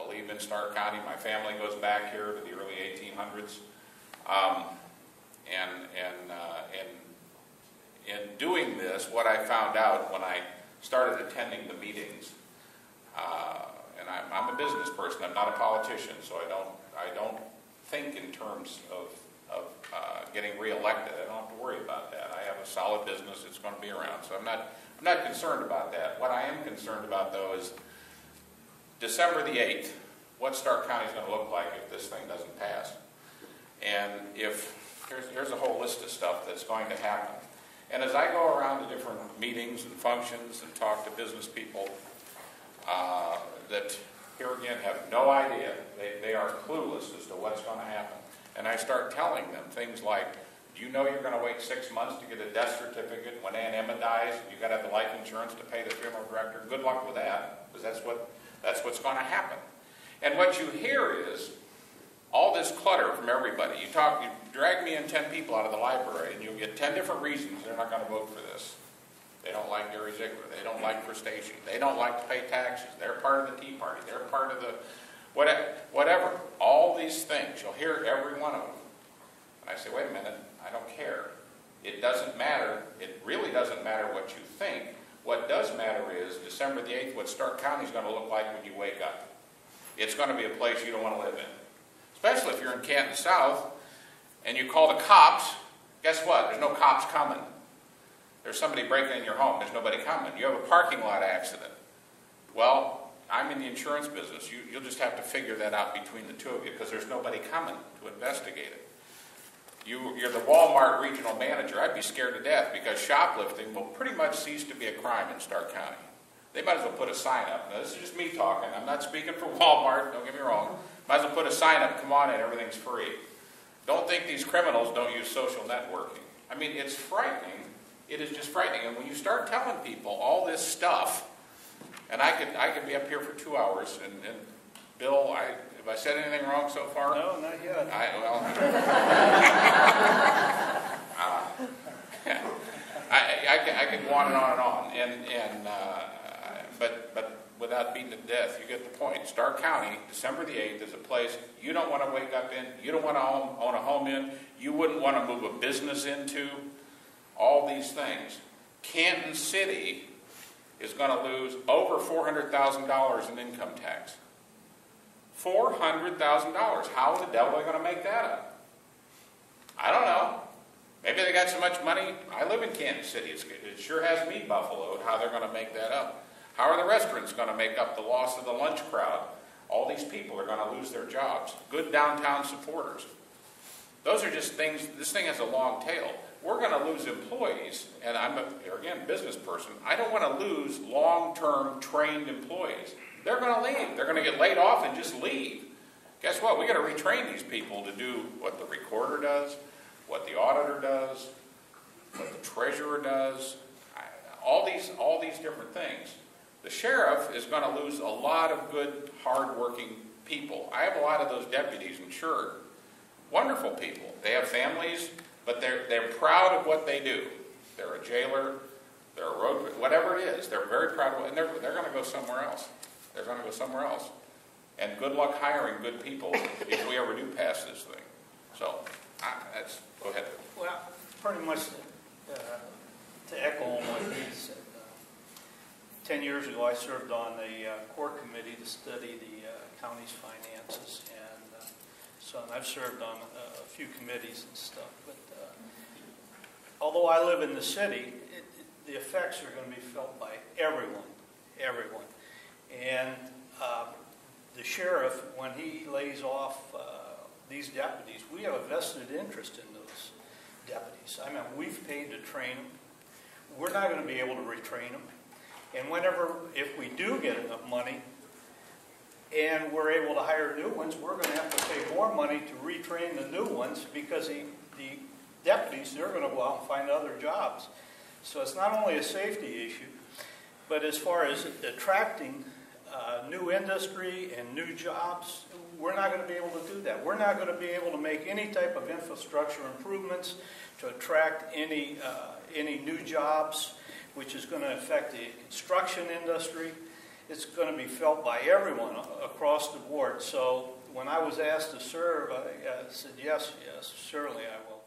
believe in Stark County. My family goes back here to the early 1800s. In doing this, what I found out when I started attending the meetings, and I'm a business person, I'm not a politician, so I don't think in terms of getting reelected. I don't have to worry about that. I have a solid business, it's going to be around, so I'm not concerned about that. What I am concerned about, though, is December the 8th, what Stark County is going to look like if this thing doesn't pass. And if here's a whole list of stuff that's going to happen. And as I go around to different meetings and functions and talk to business people that here again have no idea, they are clueless as to what's going to happen. And I start telling them things like, do you know you're going to wait 6 months to get a death certificate when Aunt Emma dies? You've got to have the life insurance to pay the funeral director. Good luck with that, because that's what's going to happen. And what you hear is all this clutter from everybody. You drag me in 10 people out of the library, and you'll get 10 different reasons they're not going to vote for this. They don't like Gary Ziegler. They don't like Crustacea. They don't like to pay taxes. They're part of the Tea Party. They're part of the whatever. All these things. You'll hear every one of them. And I say, wait a minute. I don't care. It doesn't matter. It really doesn't matter what you think. What does matter is December the 8th, what Stark County is going to look like when you wake up. It's going to be a place you don't want to live in. Especially if you're in Canton South and you call the cops. Guess what? There's no cops coming. There's somebody breaking in your home. There's nobody coming. You have a parking lot accident. Well, I'm in the insurance business. You'll just have to figure that out between the two of you because there's nobody coming to investigate it. You're the Walmart regional manager. I'd be scared to death because shoplifting will pretty much cease to be a crime in Stark County. They might as well put a sign up. Now, this is just me talking. I'm not speaking for Walmart. Don't get me wrong. Might as well put a sign up. Come on in. Everything's free. Don't think these criminals don't use social networking. I mean, it's frightening. It is just frightening. And when you start telling people all this stuff, and I could be up here for 2 hours, and Bill, have I said anything wrong so far? No, not yet. I could go on and on and on, but without beating it to death, you get the point. Stark County, December the 8th, is a place you don't want to wake up in, you don't want to own a home in, you wouldn't want to move a business into, all these things. Canton City is going to lose over $400,000 in income tax. $400,000. How in the devil are they going to make that up? I don't know. Maybe they got so much money. I live in Kansas City. It sure has me buffaloed how they're going to make that up. How are the restaurants going to make up the loss of the lunch crowd? All these people are going to lose their jobs. Good downtown supporters. Those are just things. This thing has a long tail. We're going to lose employees, and I'm, again, business person. I don't want to lose long-term trained employees. They're going to leave. They're going to get laid off and just leave. Guess what? We got to retrain these people to do what the recorder does, what the auditor does, what the treasurer does, all these different things. The sheriff is going to lose a lot of good, hard-working people. I have a lot of those deputies insured. Wonderful people. They have families, but they're proud of what they do. They're a jailer, they're a road, whatever it is. They're very proud of it, and they're going to go somewhere else. They're going to go somewhere else. And good luck hiring good people if we ever do pass this thing. So, go ahead. Well, pretty much to echo on what he said. 10 years ago, I served on the court committee to study the county's finances, and I've served on a few committees and stuff. But although I live in the city, the effects are going to be felt by everyone. And the sheriff, when he lays off these deputies, we have a vested interest in those deputies. I mean, we've paid to train them. We're not going to be able to retrain them. And if we do get enough money and we're able to hire new ones, we're going to have to pay more money to retrain the new ones because the deputies, they're going to go out and find other jobs. So it's not only a safety issue, but as far as attracting new industry and new jobs, we're not going to be able to do that. We're not going to be able to make any type of infrastructure improvements to attract any new jobs, which is going to affect the construction industry. it's going to be felt by everyone across the board. So when I was asked to serve, I said, yes, certainly I will.